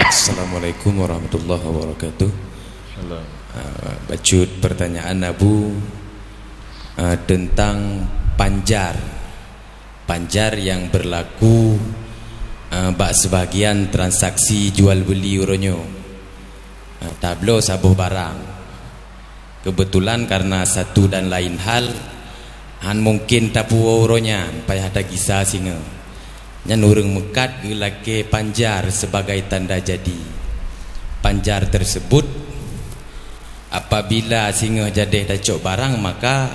Assalamualaikum warahmatullahi wabarakatuh. Bacut pertanyaan Abu tentang panjar yang berlaku bak sebagian transaksi jual beli uronyo tablo sabuh barang. Kebetulan karena satu dan lain hal mungkin tapu uronya payah ada kisah singa nyan urang mekat gelake panjar sebagai tanda jadi. Panjar tersebut apabila singa jadeh dacok barang maka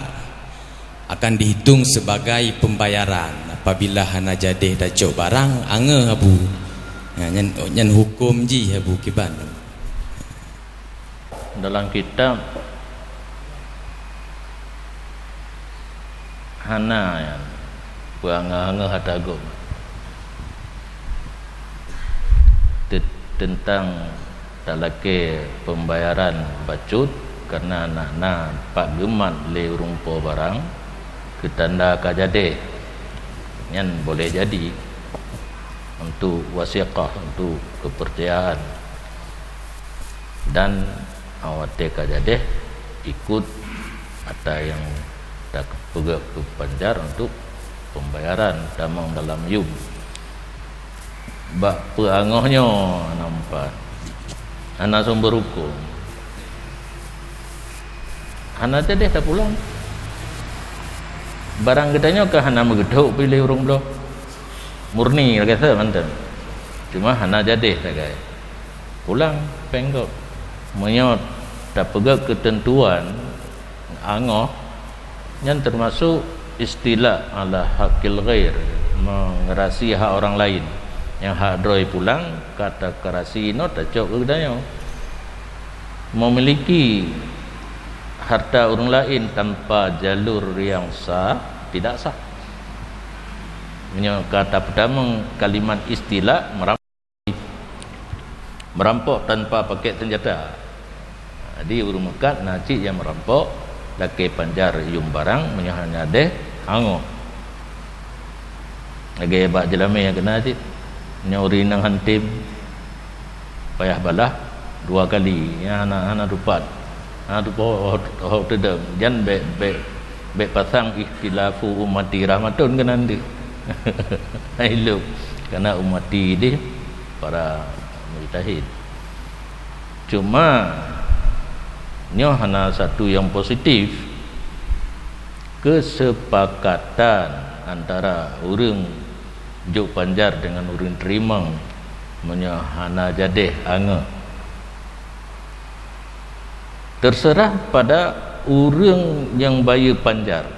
akan dihitung sebagai pembayaran. Apabila hana jadeh dacok barang ange Abu nyan hukum ji Abu kiban. Dalam kitab hana yang buang-ange hadagung tentang dalake pembayaran bacut karena anak-anak pak gemat le rumpo barang ketanda kajade yang boleh jadi untuk wasiqah, untuk kepercayaan, dan awate kajade ikut ada yang tak pegak ke panjar untuk pembayaran damang dalam yum bak peangohnya nampak anak sumber hukum anak jadi tak pulang barang gedanya ke anak megeduk pilih urung belah murni kata mantan cuma anak jadi tak kaya pulang penggok menyot tak pegak ketentuan angoh yang termasuk istilah ala hakil ghair mengerasi hak orang lain yang hak droi pulang kata kerasi no tacok gedanya memiliki harta orang lain tanpa jalur yang sah tidak sah. Kata pertama kalimat istilah merampok tanpa pakai senjata. Jadi urung mekat nacik yang merampok laki panjar yum barang menyahanya deh ango lagi bak jelame yang kena cik nyuri nang hantim payah balah 2 kali ya anak-anak dupat dupat tedem jan be pasang ikhtilafu ummati rahmatun kan nanti hidup karena ummati dia para mujtahid cuma nyo hanya satu yang positif kesepakatan antara orang juk panjar dengan orang terima menyahana jadeh ange terserah pada orang yang bayu panjar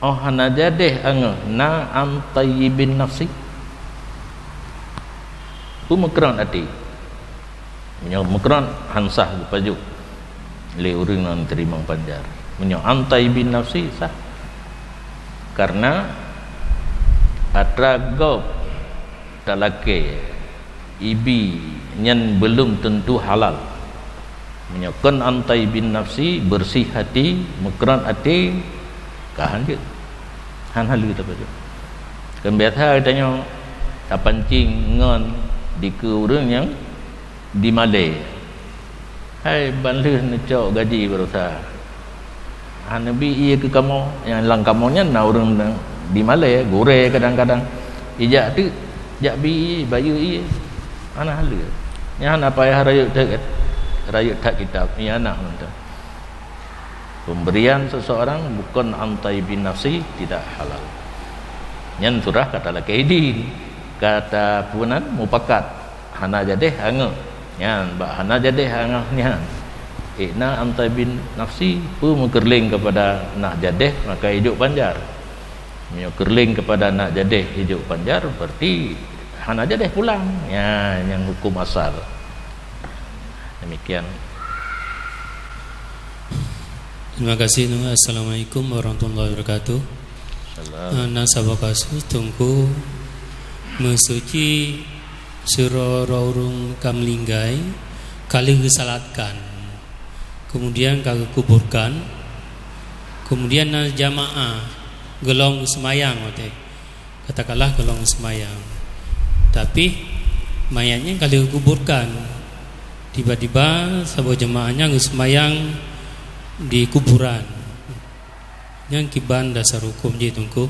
hana jadeh ange na am tayyibin nafsi pemekran hati menyamukran hansah pajuk le orang yang terima panjar menyam am tayyibin nafsi sah karena atragop talake ibi yang belum tentu halal menyokon antai bin nafsi bersih hati mekran hati kahan je han halu kita baca kan biasa katanya tak pancing ngon di ke orang yang di Malay hai banleh necok gaji berusaha han nabi ia ke kamu yang lang kamunya na orang di Malay gore kadang-kadang ijak tu jak bi bayu i ana halu nya ana payah rayut tak kitab ni anak mentah pemberian seseorang bukan antai bin nafsi tidak halal nyan surah kata lakaidi kata punan mupakat hana jadeh ange nyan ba hana jadeh ange nyan na antai bin nafsi pu mengerling kepada nak jadeh maka hidup panjar kerling kepada anak jadeh hidup panjar berarti anak jadeh pulang ya yang hukum asal demikian. Terima kasih. Assalamualaikum warahmatullahi wabarakatuh. Nasabah kasus tungku mesuci surah raurung kamlinggai kali disalatkan kemudian kali kuburkan kemudian jamaah gelong semayang katakanlah gelong semayang tapi mayatnya kali kuburkan. Tiba-tiba sebuah jemaahnya ngesemayang di kuburan. Yang kiban dasar hukum je tungku.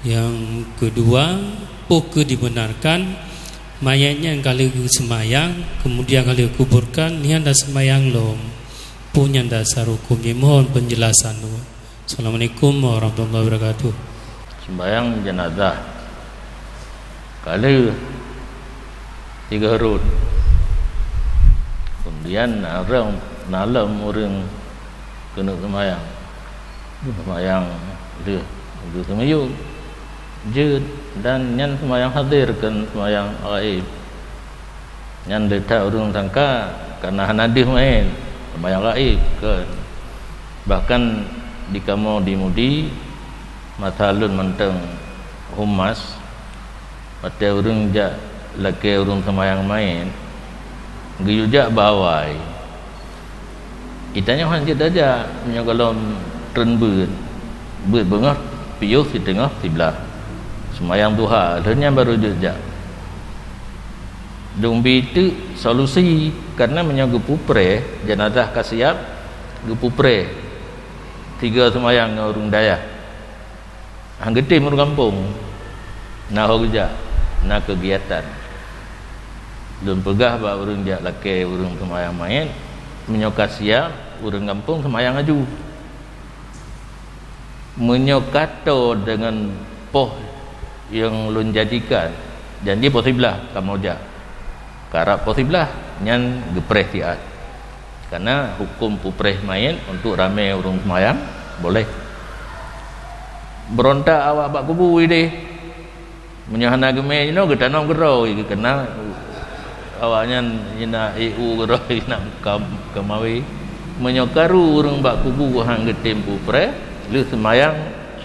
Yang kedua, pokok dibenarkan mayatnya yang kali semayang kemudian kali kuburkan ni anda semayang lom. Punya dasar hukum je, mohon penjelasan tu. Assalamualaikum warahmatullahi wabarakatuh. Sembayang jenazah kali 3 harut. Kemudian orang malam orang kena semayang dia semayang je dan nyan semayang hadir kan semayang gaib nyan letak orang sangka karena hanadih main semayang gaib kan. Bahkan di kamu dimudi matalun menteng humas pada orang jak laki orang semayang main gejak bawai itanya hanjit aja punya kalau renbut bengah piuh di tengah sebelah semayang duha akhirnya baru jejak dumbi itu solusi karena menyaga pupre jenazah kasiap gepupre 3 semayang orang daya hang gede orang kampung nah hojak nah kegiatan dan pegah ba urang jak laki urang semayang main menyokat siap urang kampung semayang aju menyokato dengan poh yang lun jadikan janji posiblah kamu jak karap posiblah nyan gepreh tiat karena hukum pupreh main untuk ramai urang semayang boleh berontak awak bak kubu ide menyahana gemeh no getanam gerau kena awaknya ina EU gerau nak kemawi menyokaru urang bak kubu hang getem pupre lu semayang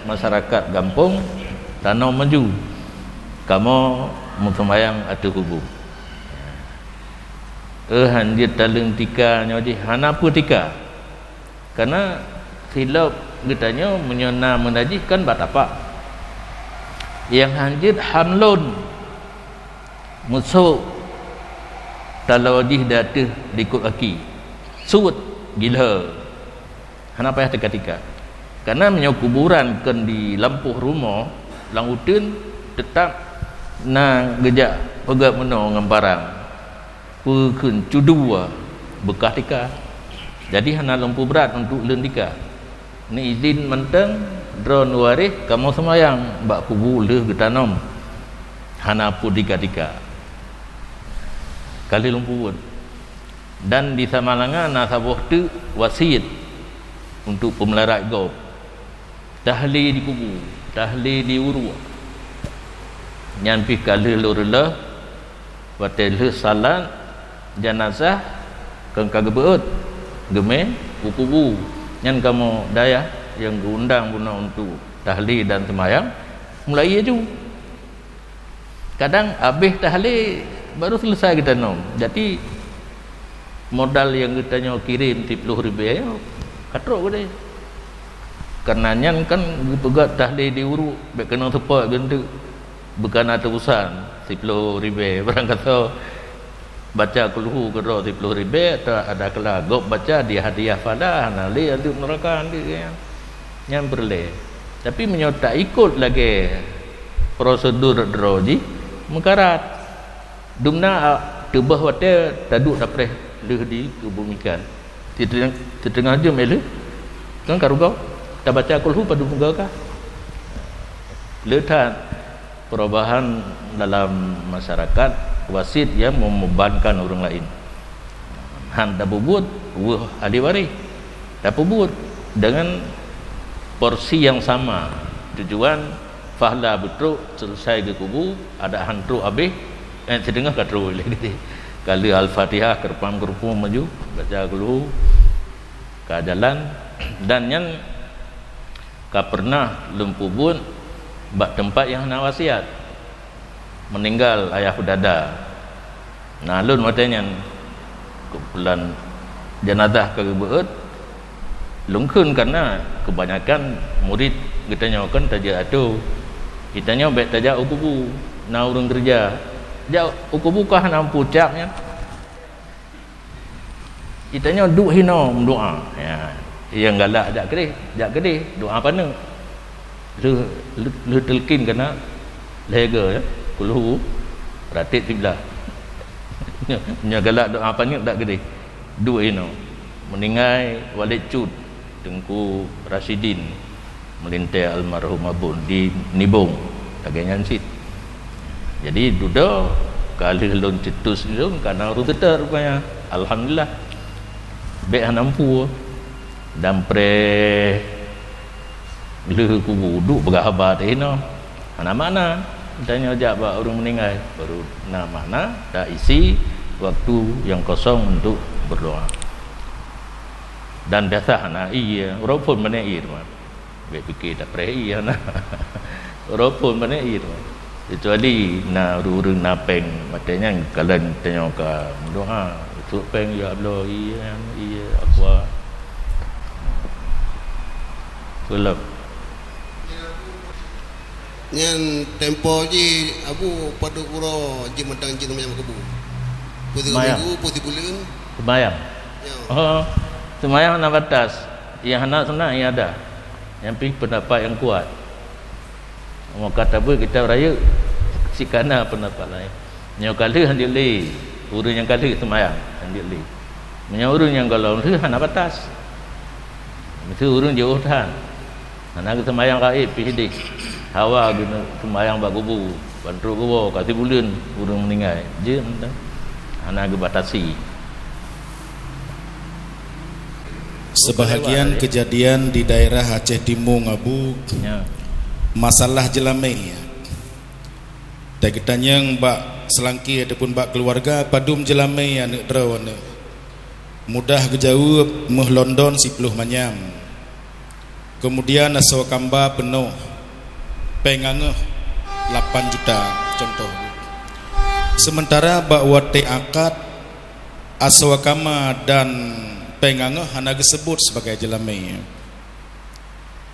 masyarakat kampung tanam maju kamu mun semayang atu kubu hanjit taleng tika nyoji hanapu tika karena silap getanya menyona menajih kan batapa yang hanjit hamlun musuh talawajih datih dikut aki suut gila hana payah tika-tika karena menyok kuburan kan di lampuh rumah lang utun tetap na gejak pegak meno ngamparang pekun cudua bekah tika jadi hana lampu berat untuk leun tika ni izin menteng drone waris kamu semayang bak kubu leuh getanom hana pu tika-tika kali lumpuun dan di Samalangan nasabuh tu wasiat untuk pemelarat gaib tahli di kubu tahli di uru nyan pi kali lurlah watel salat jenazah kan kagebeut gemen kubu nyan kamu daya yang diundang guna untuk tahli dan semayang mulai aju kadang habis tahli baru selesai kita nom. Jadi modal yang kita kirim 10,000 katrok gede. Karena nyan kan pegat tahlil diuru bek kena tepak gentu bukan terusan 10,000 barang kata baca kulhu kero 10,000 ada kelah gop baca dia hadiah pada nali ada neraka dia nyan berle. Tapi menyota ikut lagi prosedur droji mengkarat dumna tebah wate taduk dapre leuh di kebumikan setengah jam ele kan karugau tak baca kulhu padu muga ka letak perubahan dalam masyarakat wasit yang membebankan orang lain han dak bubut ahli waris dak bubut dengan porsi yang sama tujuan fahla betul selesai ke kubu ada hantu habis sedengah katro lagi kali al-fatihah kerpam maju baca dulu ke jalan dan yang ka pernah lempubun bak tempat yang nak wasiat meninggal ayah pedada nah lun matanya kumpulan jenazah kebeut lungkun karena kebanyakan murid kita nyawakan taja atu kita nyobek taja kubu na urang kerja dia ukur buka nampu caknya itanya duk hina doa ya yang galak jak kedih doa pana lu telkin kena lega ya kuluhu ratit sebelah nya galak doa pana tak kedih duk hina meningai Walid Cud Tengku Rasidin melintai almarhum abun di Nibong taganyan sit jadi duda kali lon cetus itu karena ru getar rupanya alhamdulillah baik nampu dan pre le ku duduk berhabar dehno mana-mana tanya ajak bak orang meninggal baru mana dah isi waktu yang kosong untuk berdoa dan dasar iya orang pun menair mah fikir tak prei ana ropon mana ir kecuali na urung napeng matanya kalian tanya ke doa untuk peng ya Allah iya apa gelap nyan tempo ji abu pada kuro ji medang ji namanya kebu putih minggu putih bulan sembahyang oh sembahyang na batas yang anak senang yang ada yang pendapat yang kuat mau kata apa kita raya si kana pendapat lain yang kali hendak li urang yang kali semayang hendak li yang urang yang kalau tu hana batas itu urang jauh tahan hana kita semayang gaib pihdi hawa guna semayang bak kubu bantu kubu kasih bulan urang meninggal je hana ke batasi. Sebahagian kejadian di daerah Aceh Timur Abu ya. Masalah jelame ya. Tak kitanya bak selangki ataupun bak keluarga padum jelame ya nek drawana. Mudah kejauh meh London 10 manyam. Kemudian aso kamba penuh pengangeh 8 juta contoh. Sementara bak wate akad aso kama dan pengangeh hana disebut sebagai jelame.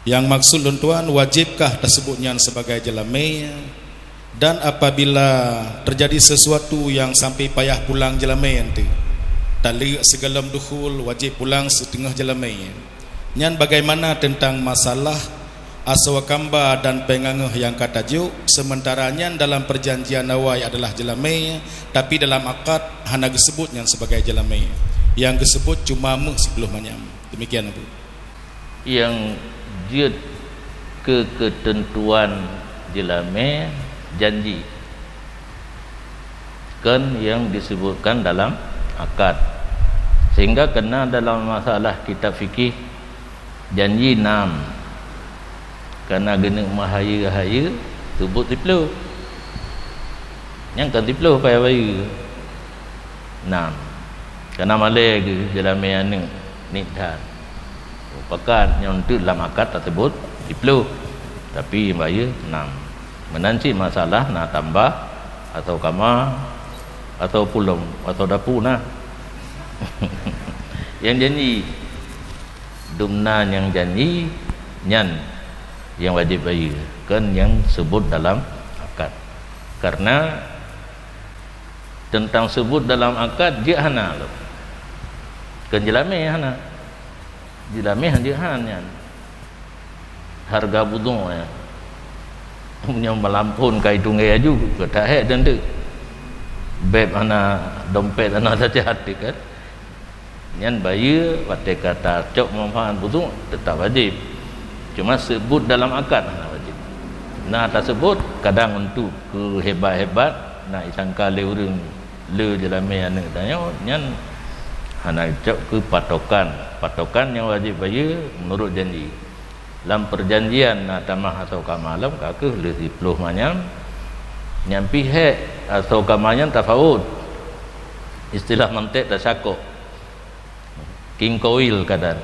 Yang maksud tuan wajibkah tersebutnya sebagai jelame dan apabila terjadi sesuatu yang sampai payah pulang jelame nanti tali segalam dukhul wajib pulang setengah jelame. Nyan bagaimana tentang masalah aswakamba dan pengangeh yang kata juk sementara nyan dalam perjanjian awai adalah jelame tapi dalam akad hana disebutnya sebagai jelame. Yang disebut cuma meh 10 manyam. Demikian Abu. Yang dia ketentuan jelame janji kan yang disebutkan dalam akad sehingga kena dalam masalah kitab fikih janji 6 karena gena mahaya sebut 10 yang kan 10 payah 6 kerana malai ke dalam yang ni dah pakat yang untuk dalam akad tersebut 10 tapi bayar 6 menanti masalah nak tambah atau kama atau pulang atau dapur nah yang janji dumna yang janji nyan yang wajib bayar kan yang sebut dalam akad karena tentang sebut dalam akad dia hana loh kan jelame hana jelame hanya hanya harga budung ya punya melampun kai tungai aju kata hek dan tu beb hana dompet hana saja hati kan nyan bayar wate kata cok manfaat budung tetap wajib cuma sebut dalam akad hana wajib nah tersebut kadang untuk hebat-hebat nak isangka le urang le jelame ane tanya nyan hana cok ke patokan yang wajib bayar menurut janji dalam perjanjian nak tamah atau kamalam kakeh le 10 manyam nyampi hek atau kamanyam tafawud istilah mantek dah sakok king koil kadang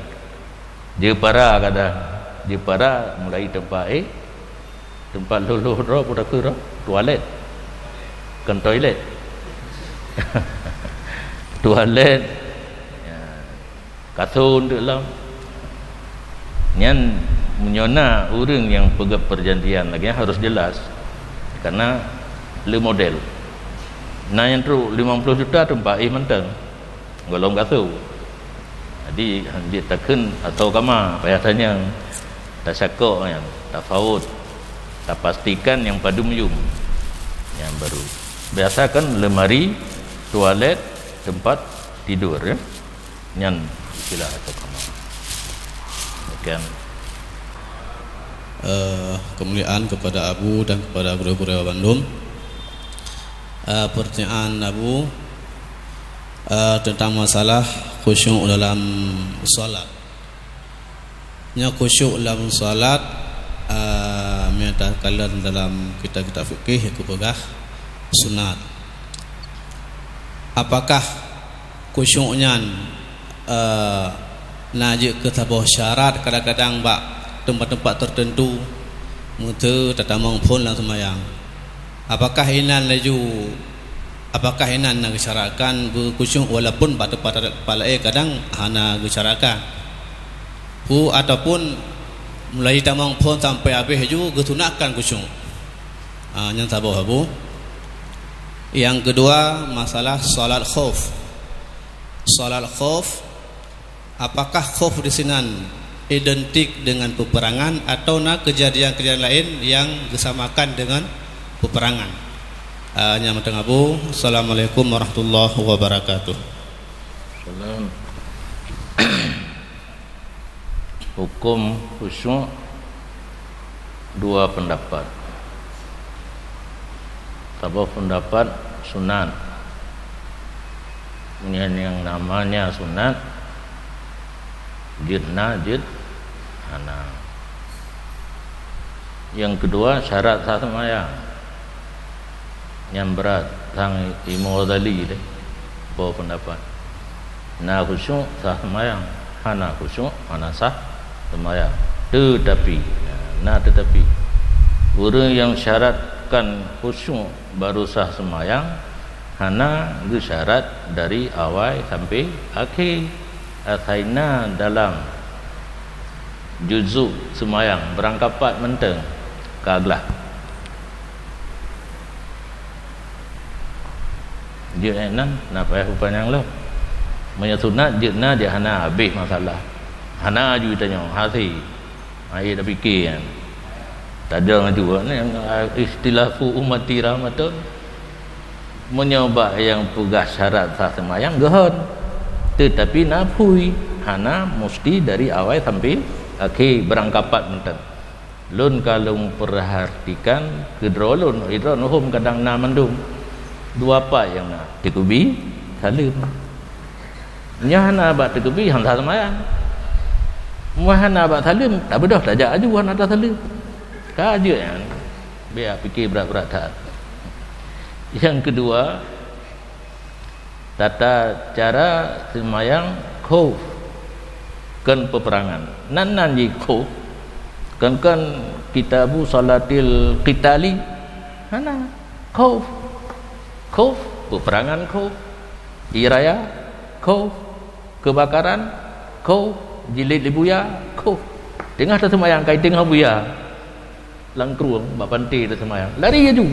je para kadang je para mulai tempat luluh ro pura ke ro toilet kan toilet toilet kathun dalam nyan menyona orang yang pegang perjanjian lagi harus jelas karena le model Nah yang tu 50 juta tu 4 mentang. Golong katu. Jadi dia takkan atau kama payah tanya tak syakok yang tak faut tak pastikan yang padu meyum yang baru. Biasa kan lemari, toilet, tempat tidur ya. Nyan sila atau kama. Demikian. Kemuliaan kepada Abu dan kepada guru-guru Bandung. Pertanyaan Abu tentang masalah khusyuk dalam solat. Nya khusyuk dalam solat menyatakan dalam kitab-kitab fikih aku pegah sunat. Apakah khusyuknya najik ke tabuh syarat kadang-kadang bak tempat-tempat tertentu mutu tatamang pun lang semayang. Apakah inan laju apakah inan nak syarakan khusyuk walaupun pada kepala kadang hana syarakan ataupun mulai tamang pun sampai habis ju getunakan khusyuk. Yang tabuh Abu. Yang kedua masalah salat khauf. Salat khauf, apakah khauf di sinan identik dengan peperangan atau nak kejadian-kejadian lain yang disamakan dengan peperangan? Yang matang Abu. Assalamualaikum warahmatullahi wabarakatuh. Salam. Hukum khusyuk dua pendapat. Sebuah pendapat sunat. Yang namanya sunat jidna jid ana. Yang kedua syarat sah sembahyang yang berat sang Imam Ghazali deh bawa pendapat na khusyuk sah sembahyang, hana khusyuk hana sah sembahyang. Tetapi orang yang syaratkan khusyuk baru sah sembahyang hana itu syarat dari awal sampai akhir. Asaina dalam juzuk semayang berangkapat menteng kaglah dia enan nak payah upanyang lo menyatunat jena dia hana habis masalah hana ju tanya hati ai dah fikir kan tak ada juga ni istilahu ummati rahmatun menyoba yang pegah syarat sah semayang gehon. Tetapi nafui hana mesti dari awal sampai akhir berangkapat mentang. Lun kalau perhatikan kedrolun idronuhum kadang na mandum dua apa yang nak tikubi salim nya hana ba tikubi han sah semayang mu hana ba salim tak bedah tak ajak aju hana ada salim kaje yang biar fikir berat-berat tak. Yang kedua tata cara semayang khauf kan peperangan nan ji khauf kan kitabu salatil qitali hana khauf peperangan khauf iraya khauf kebakaran khauf jilid libuya khauf tengah tak semayang kai tengah buya langkruang bak pantai tak semayang lari aju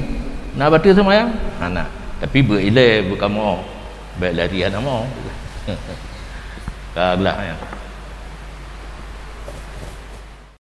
nak batal semayang hana tapi berilai bukan mau baik lari anak mau kaglah ya.